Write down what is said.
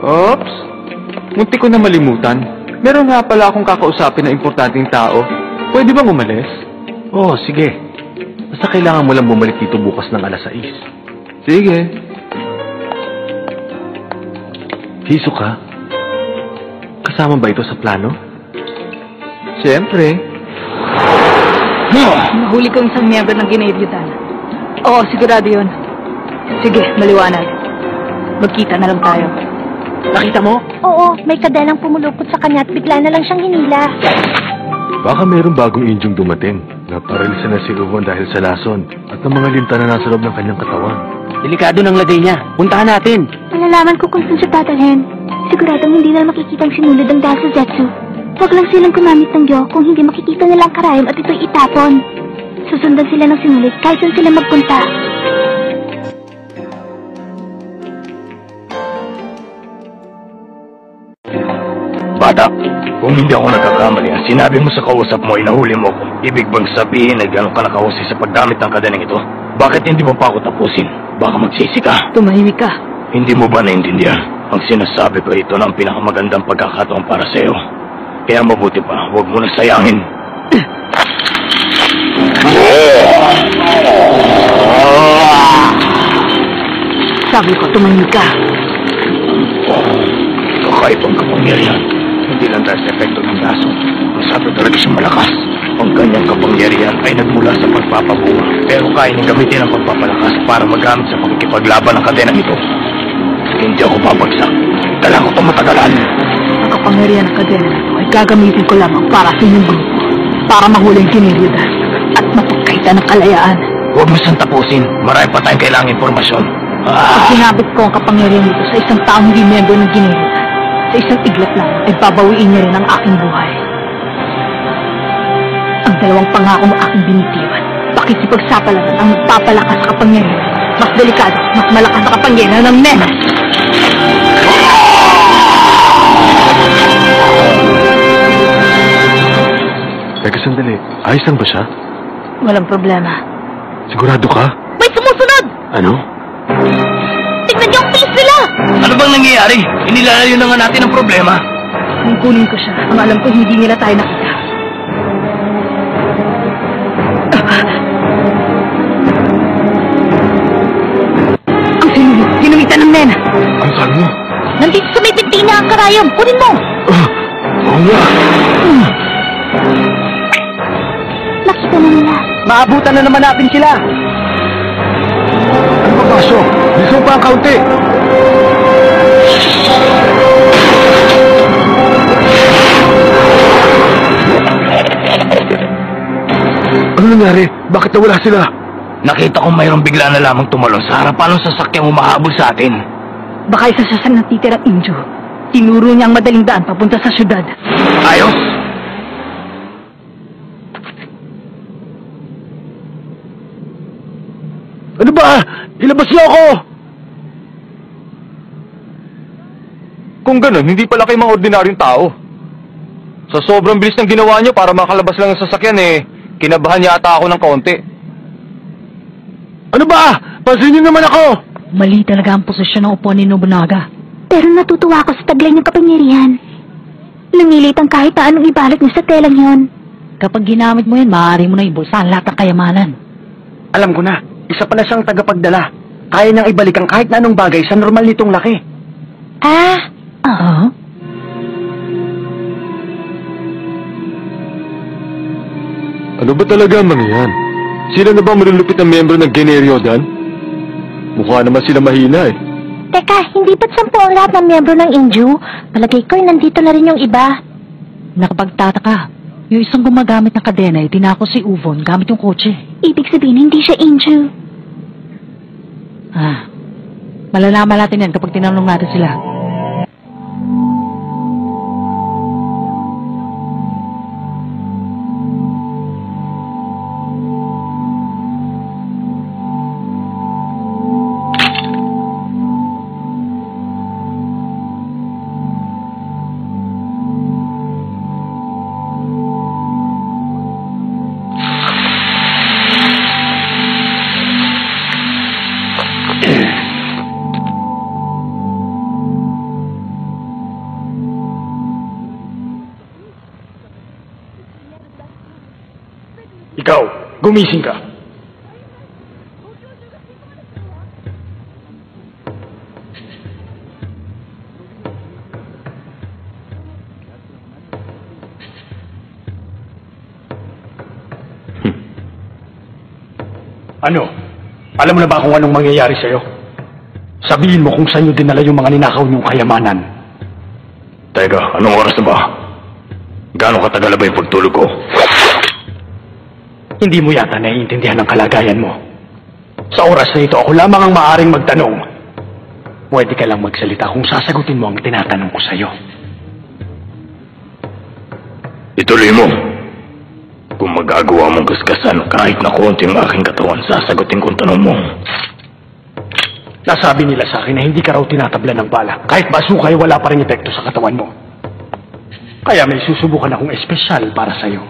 Oops! Munti ko na malimutan. Meron nga pala akong kakausapin na importanteng tao. Pwede bang umalis? Oo, sige. Basta kailangan mo lang bumalik dito bukas ng alas 6. Sige. Hisoka, kasama ba ito sa plano? Siyempre. Nahuli ko isang miyembro ng ginaidyutan. Oo, sigurado yun. Sige, maliwanag. Magkita na lang tayo. Nakita mo? Oo, may kadenang pumulupot sa kanya at bigla na lang siyang hinila. Baka mayroong bagong indyong dumating. Naparalisa na si Uvon dahil sa lason at ang mga linta na nasa loob ng kanyang katawan. Delikado ng lagay niya. Puntahan natin. Malalaman ko kung saan siya dadalhin. Siguradong hindi na makikitang sinulid ang dahil sa Zetsu. Huwag lang silang gumamit ng Gyo kung hindi makikita nilang karayom at ito'y itapon. Susundan sila ng sinulid kahit saan sila magpunta. Bata, kung hindi ako nagkakamali, ang sinabi mo sa kausap mo ay nahuli mo ko. Ibig bang sabihin na gano'n ka nakahusay sa paggamit ng kadenang ito? Bakit hindi mo pa ako tapusin? Baka magsisi ka. Tumahimik ka. Hindi mo ba naintindihan? Ang sinasabi ko ito na ang pinakamagandang pagkakataon para sa'yo. Kaya mabuti pa, huwag mo na sayangin. Sabi ko, tumahimik ka. Kakaibang kapangyarihan. Hindi lang dahil sa epekto ng laso. Masabi talaga siyang malakas. Ang kanyang kapangyarihan ay nagmula sa pagpapabunga. Pero kaya niyang gamitin ang pagpapalakas para magamit sa pagkikipaglaban ng kadenang ito. Hindi ako babagsak. Kailangan ko itong matagalan. Ang kapangyarihan ng kadena na ito ay gagamitin ko lamang para sa inyong grupo. Para mahuli ang ginaidyutan at mapagkaita ng kalayaan. Huwag mo siyang tapusin. Marami pa tayong kailangang impormasyon. Pag sinabit ko ang kapangyarihan nito sa isang taong hindi miyembro ng ginaidyutan, sa isang iglap lang ay babawiin niya rin ang aking buhay. Ang dalawang pangako mo aking binitiwan. Pakikipagsapalaran ang magpapalakas sa kapangyarihan. Mas delikado, mas malakas sa kapangyarihan ng menas. Teka sandali, ayos lang ba siya? Walang problema. Sigurado ka? May sumusunod! Ano? Tignan niyo ang face nila! Ano bang nangyayari? Inilalayo na nga natin ang problema. Nung kunin ko siya, ang alam ko hindi nila tayo nakita. Ang sinulid, ginamitan ng mena. Ang saan mo? Nandito sa may binti na ang karayom. Kunin mo! Oo nga. Nakita na nila. Maabutan na naman natin sila. Ano ba kaso? Biso pa ang kaunti. Ano nangyari? Bakit nawala sila? Nakita ko mayroong bigla na lamang tumalon sa harapan ng sasakyang humahabol sa atin. Baka isa siya sa natitirang injo. Tinuro niya ang madaling daan papunta sa syudad. Ayos! Ano ba? Ilabas niyo ako! Kung ganun, hindi pala kayo mga ordinaryong tao. Sa sobrang bilis ng ginawa niyo para makalabas lang ng sasakyan kinabahan yata ako ng kaunti. Ano ba? Pansin niyo naman ako! Mali talaga ang posisyon ng upuan ni Nobunaga. Pero natutuwa ako sa taglay ng kapangyarihan. Lumilit ang kahit anong ibalot niya sa telang yon. Kapag ginamit mo yan, maaari mo na ibulsa ang lahat ng kayamanan. Alam ko na, isa pa na siyang tagapagdala. Kaya niyang ibalik ang kahit na anong bagay sa normal nitong laki. Oo? Ano ba talaga ang mga yan? Sila na bang malulupit na miyembro ng Generyodan? Mukha naman sila mahina eh. Teka, hindi ba't 10 ang lahat ng miyembro ng Inju? Palagay ko nandito na rin yung iba. Nakapagtataka. Yung isang gumagamit ng kadena ay tinako si Uvon gamit yung kotse. Ibig sabihin, hindi siya Inju. Malalaman natin yan kapag tinanong natin sila. Gumising ka. Ano? Alam mo na ba kung anong mangyayari sa'yo? Sabihin mo kung saan nyo dinala yung mga ninakaw niyong kayamanan. Teka, anong oras na ba? Gaano katagal na ba yung pagtulog ko? Hindi mo yata naiintindihan ang kalagayan mo. Sa oras na ito, ako lamang ang maaaring magtanong. Pwede ka lang magsalita kung sasagutin mo ang tinatanong ko sa'yo. Ituloy mo. Kung magagawa mong kaskasan kahit na konti ang aking katawan, sasagutin kong tanong mo. Nasabi nila sa akin na hindi ka raw tinatablan ng bala. Kahit basuka ay wala pa rin epekto sa katawan mo. Kaya may susubukan akong espesyal para sa'yo.